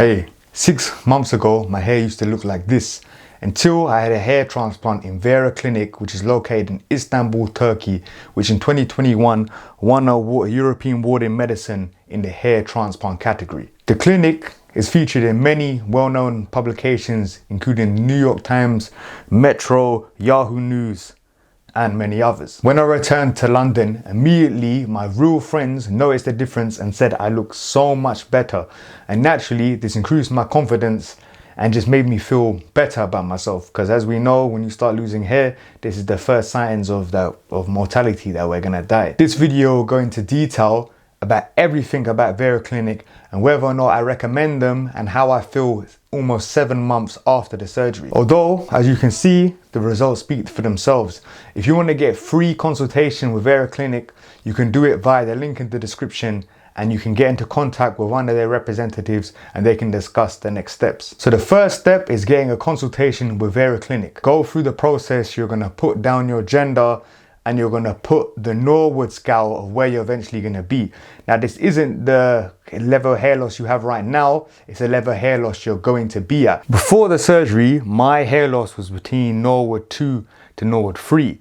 Hey, 6 months ago, my hair used to look like this until I had a hair transplant in Vera Clinic, which is located in Istanbul, Turkey, which in 2021 won a European Award in Medicine in the hair transplant category. The clinic is featured in many well-known publications, including New York Times, Metro, Yahoo News, and many others. When I returned to London, immediately my real friends noticed the difference and said I look so much better. And naturally, this increased my confidence and just made me feel better about myself. Because as we know, when you start losing hair, this is the first signs of mortality, that we're gonna die. This video will go into detail about everything about Vera Clinic and whether or not I recommend them and how I feel almost 7 months after the surgery. Although, as you can see, the results speak for themselves. If you want to get free consultation with Vera Clinic, you can do it via the link in the description, and you can get into contact with one of their representatives and they can discuss the next steps. So the first step is getting a consultation with Vera Clinic. Go through the process. You're going to put down your gender and you're going to put the Norwood scale of where you're eventually going to be. Now, this isn't the level of hair loss you have right now, it's a level of hair loss you're going to be at. Before the surgery, my hair loss was between Norwood 2 to Norwood 3,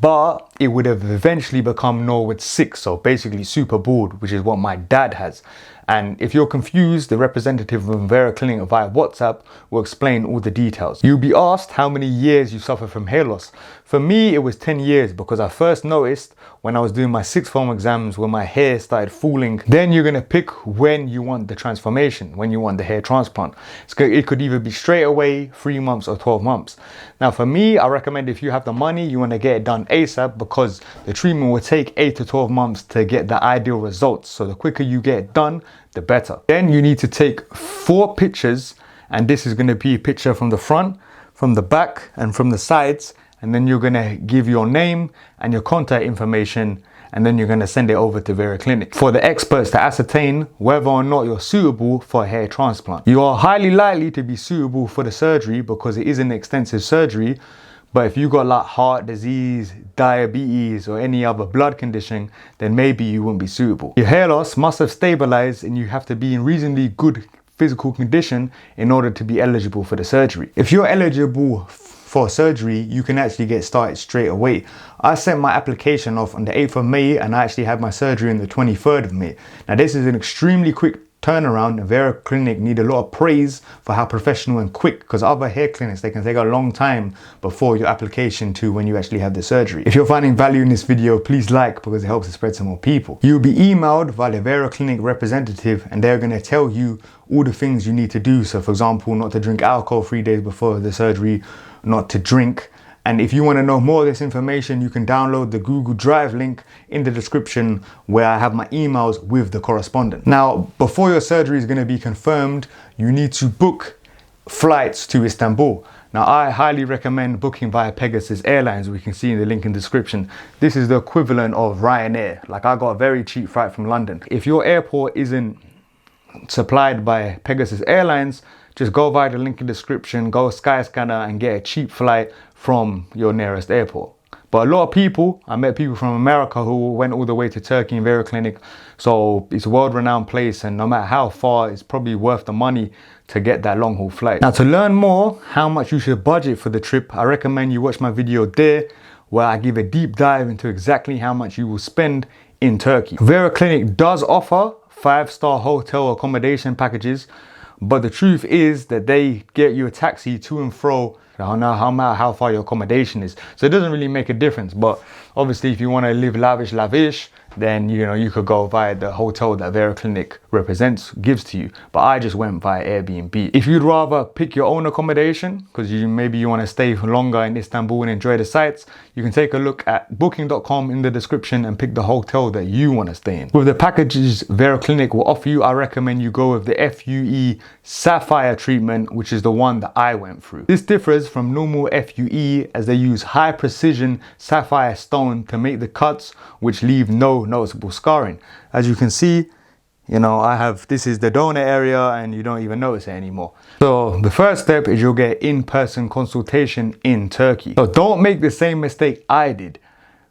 but it would have eventually become Norwood 6, so basically super bald, which is what my dad has. And if you're confused, the representative of Vera Clinic via WhatsApp will explain all the details. You'll be asked how many years you suffer from hair loss. For me, it was 10 years because I first noticed when I was doing my sixth form exams when my hair started falling. Then you're gonna pick when you want the transformation, when you want the hair transplant. It could either be straight away, 3 months or 12 months. Now for me, I recommend if you have the money, you wanna get it done ASAP because the treatment will take 8 to 12 months to get the ideal results. So the quicker you get it done, the better. Then you need to take 4 pictures, and this is gonna be a picture from the front, from the back, and from the sides. And then you're gonna give your name and your contact information, and then you're gonna send it over to Vera Clinic for the experts to ascertain whether or not you're suitable for a hair transplant. You are highly likely to be suitable for the surgery because it is an extensive surgery, but if you got like heart disease, diabetes, or any other blood condition, then maybe you won't be suitable. Your hair loss must have stabilized and you have to be in reasonably good physical condition in order to be eligible for the surgery. If you're eligible for surgery, you can actually get started straight away. I sent my application off on the 8th of May and I actually had my surgery on the 23rd of May. Now this is an extremely quick turnaround. Vera Clinic need a lot of praise for how professional and quick, because other hair clinics, they can take a long time before your application to when you actually have the surgery. If you're finding value in this video, please like, because it helps to spread to more people. You'll be emailed via the Vera Clinic representative and they're going to tell you all the things you need to do. So for example, not to drink alcohol 3 days before the surgery, not to drink. And if you want to know more of this information, you can download the Google Drive link in the description where I have my emails with the correspondent. Now, before your surgery is going to be confirmed, you need to book flights to Istanbul. Now, I highly recommend booking via Pegasus Airlines, we can see in the link in the description. This is the equivalent of Ryanair. Like, I got a very cheap flight from London. If your airport isn't supplied by Pegasus Airlines, just go via the link in the description, go Skyscanner and get a cheap flight from your nearest airport. But a lot of people, I met people from America who went all the way to Turkey in Vera Clinic. So it's a world-renowned place, and no matter how far, it's probably worth the money to get that long-haul flight. Now, to learn more how much you should budget for the trip, I recommend you watch my video there where I give a deep dive into exactly how much you will spend in Turkey. Vera Clinic does offer 5-star hotel accommodation packages, but the truth is that they get you a taxi to and fro, no matter how far your accommodation is. So it doesn't really make a difference. But obviously, if you want to live lavish, then you could go via the hotel that Vera Clinic gives to you. But I just went via Airbnb. If you'd rather pick your own accommodation, because maybe you want to stay longer in Istanbul and enjoy the sights, you can take a look at booking.com in the description and pick the hotel that you want to stay in. With the packages Vera Clinic will offer you, I recommend you go with the FUE Sapphire treatment, which is the one that I went through. This differs from normal FUE as they use high precision sapphire stone to make the cuts, which leave no noticeable scarring. As you can see, this is the donor area and you don't even notice it anymore. So the first step is you'll get in-person consultation in Turkey. So don't make the same mistake I did.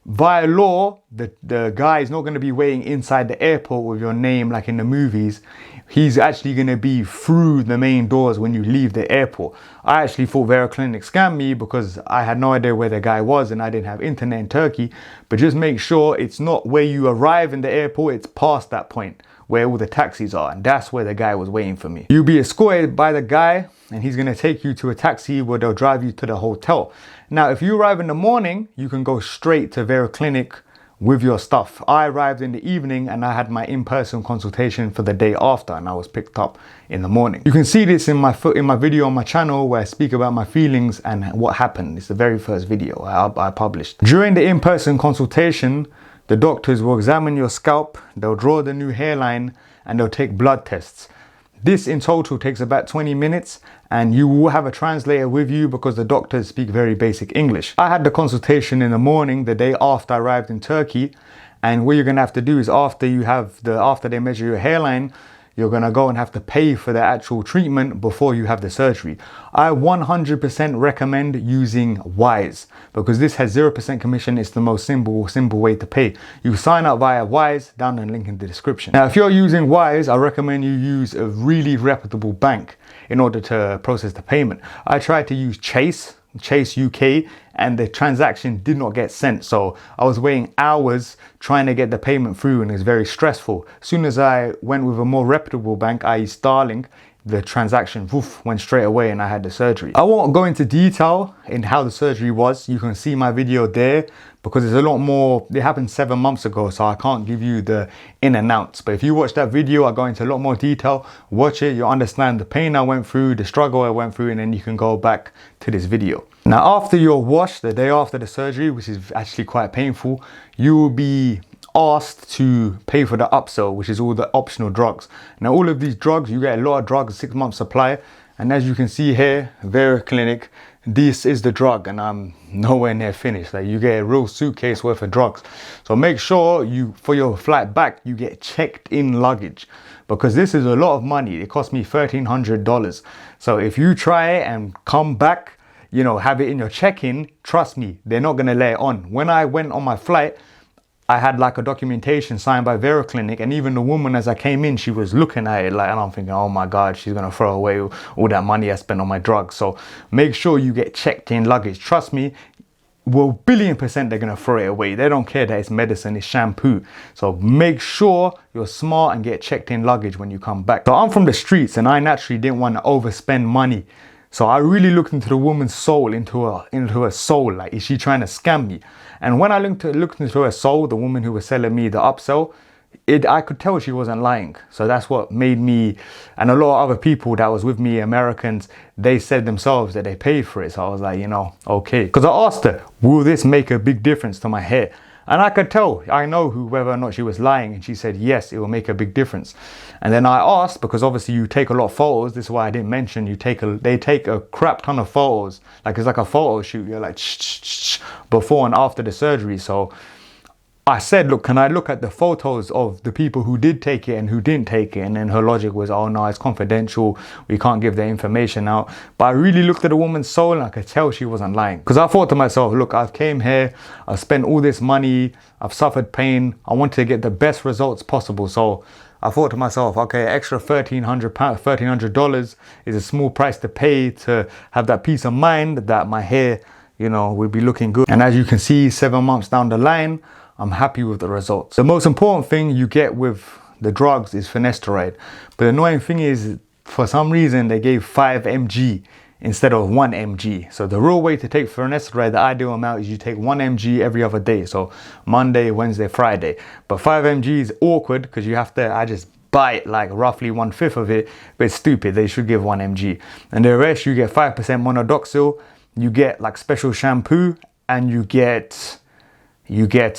via law, the guy is not going to be waiting inside the airport with your name like in the movies. He's actually going to be through the main doors when you leave the airport. I actually thought Vera Clinic scammed me because I had no idea where the guy was and I didn't have internet in Turkey. But just make sure it's not where you arrive in the airport, it's past that point where all the taxis are, and that's where the guy was waiting for me. You'll be escorted by the guy and he's going to take you to a taxi where they'll drive you to the hotel. Now, if you arrive in the morning, you can go straight to Vera Clinic with your stuff. I arrived in the evening and I had my in-person consultation for the day after, and I was picked up in the morning. You can see this in my video on my channel where I speak about my feelings and what happened. It's the very first video I published. During the in-person consultation, the doctors will examine your scalp, they'll draw the new hairline, and they'll take blood tests. This in total takes about 20 minutes, and you will have a translator with you because the doctors speak very basic English. I had the consultation in the morning, the day after I arrived in Turkey, and what you're gonna have to do is after they measure your hairline, you're gonna go and have to pay for the actual treatment before you have the surgery. I 100% recommend using Wise because this has 0% commission. It's the most simple way to pay. You sign up via Wise, down the link in the description. Now, if you're using Wise, I recommend you use a really reputable bank in order to process the payment. I tried to use Chase UK, and the transaction did not get sent, so I was waiting hours trying to get the payment through, and it was very stressful. As soon as I went with a more reputable bank, i.e. Starling, the transaction went straight away and I had the surgery. I won't go into detail in how the surgery was. You can see my video there because there's a lot more. It happened 7 months ago, so I can't give you the in and outs. But if you watch that video, I go into a lot more detail. Watch it, you'll understand the pain I went through, the struggle I went through, and then you can go back to this video. Now, after your wash, the day after the surgery, which is actually quite painful, you will be asked to pay for the upsell, which is all the optional drugs. Now, all of these drugs, you get a lot of drugs, 6 months supply, and as you can see here, Vera Clinic, this is the drug, and I'm nowhere near finished. Like, you get a real suitcase worth of drugs. So make sure for your flight back, you get checked in luggage, because this is a lot of money. It cost me $1,300. So if you try it and come back, you know, have it in your check-in, trust me, they're not gonna lay it on. When I went on my flight, I had like a documentation signed by Vera Clinic, and even the woman as I came in, she was looking at it like, and I'm thinking, oh my God, she's gonna throw away all that money I spent on my drugs. So make sure you get checked in luggage. Trust me, well, 1,000,000,000% they're gonna throw it away. They don't care that it's medicine, it's shampoo. So make sure you're smart and get checked in luggage when you come back. So I'm from the streets and I naturally didn't want to overspend money. So I really looked into the woman's soul, into her soul. Like, is she trying to scam me? And when I looked into her soul, the woman who was selling me the upsell, I could tell she wasn't lying. So that's what made me, and a lot of other people that was with me, Americans, they said themselves that they paid for it. So I was like, you know, okay. Because I asked her, will this make a big difference to my hair? And I could tell, I know whether or not she was lying, and she said, yes, it will make a big difference. And then I asked, because obviously you take a lot of photos, this is why I didn't mention, they take a crap ton of photos, like it's like a photo shoot, you're like, before and after the surgery. So I said, look, can I look at the photos of the people who did take it and who didn't take it? And then her logic was, oh no, it's confidential, we can't give the information out. But I really looked at the woman's soul and I could tell she wasn't lying. Because I thought to myself, look, I've came here, I've spent all this money, I've suffered pain, I wanted to get the best results possible. So I thought to myself, okay, extra $1,300 is a small price to pay to have that peace of mind that my hair, you know, will be looking good. And as you can see, 7 months down the line, I'm happy with the results. The most important thing you get with the drugs is finasteride. But the annoying thing is, for some reason, they gave 5 mg instead of 1 mg. So the real way to take finasteride, the ideal amount, is you take 1 mg every other day. So Monday, Wednesday, Friday. But 5 mg is awkward because you have to, I just bite like roughly 1/5 of it. But it's stupid, they should give 1 mg. And the rest, you get 5% monodoxil, you get like special shampoo, and you get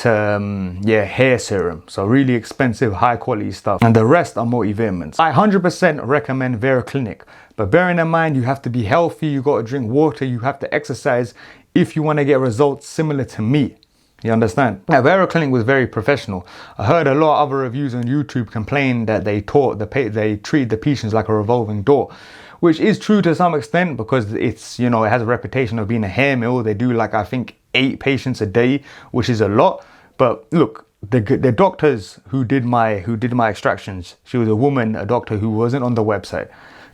hair serum. So really expensive, high quality stuff. And the rest are multivitamins. I 100% recommend Vera Clinic, but bearing in mind, you have to be healthy, you got to drink water, you have to exercise if you want to get results similar to me. You understand? Now, Vera Clinic was very professional. I heard a lot of other reviews on YouTube complain that they treat the patients like a revolving door, which is true to some extent because it's, you know, it has a reputation of being a hair mill. They do like, I think, 8 patients a day, which is a lot. But look, the doctors who did my extractions, she was a woman, a doctor who wasn't on the website.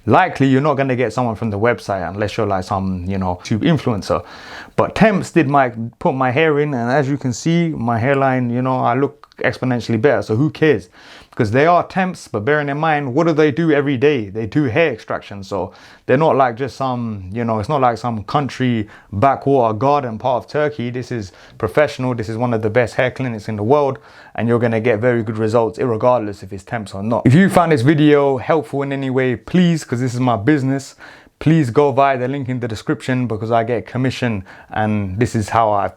Likely you're not going to get someone from the website unless you're like some, you know, tube influencer. But temps put my hair in, and as you can see, my hairline, you know, I look exponentially better. So who cares? Because they are temps, but bearing in mind, what do they do every day? They do hair extraction. So they're not like just some, you know, it's not like some country backwater garden part of Turkey. This is professional. This is one of the best hair clinics in the world, and you're going to get very good results regardless if it's temps or not. If you found this video helpful in any way, please, because this is my business, please go via the link in the description, because I get commission and this is how I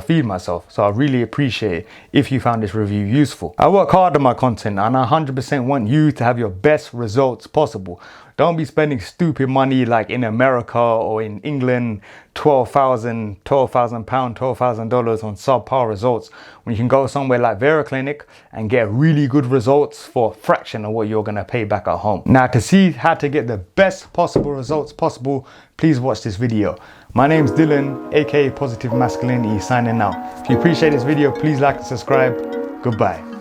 feed myself. So I really appreciate it if you found this review useful. I work hard on my content and I 100% want you to have your best results possible. Don't be spending stupid money like in America or in England, £12,000 on subpar results, when you can go somewhere like Vera Clinic and get really good results for a fraction of what you're going to pay back at home. Now, to see how to get the best possible results possible, please watch this video. My name's Dylan, aka Positive Masculinity, signing out. If you appreciate this video, please like and subscribe. Goodbye.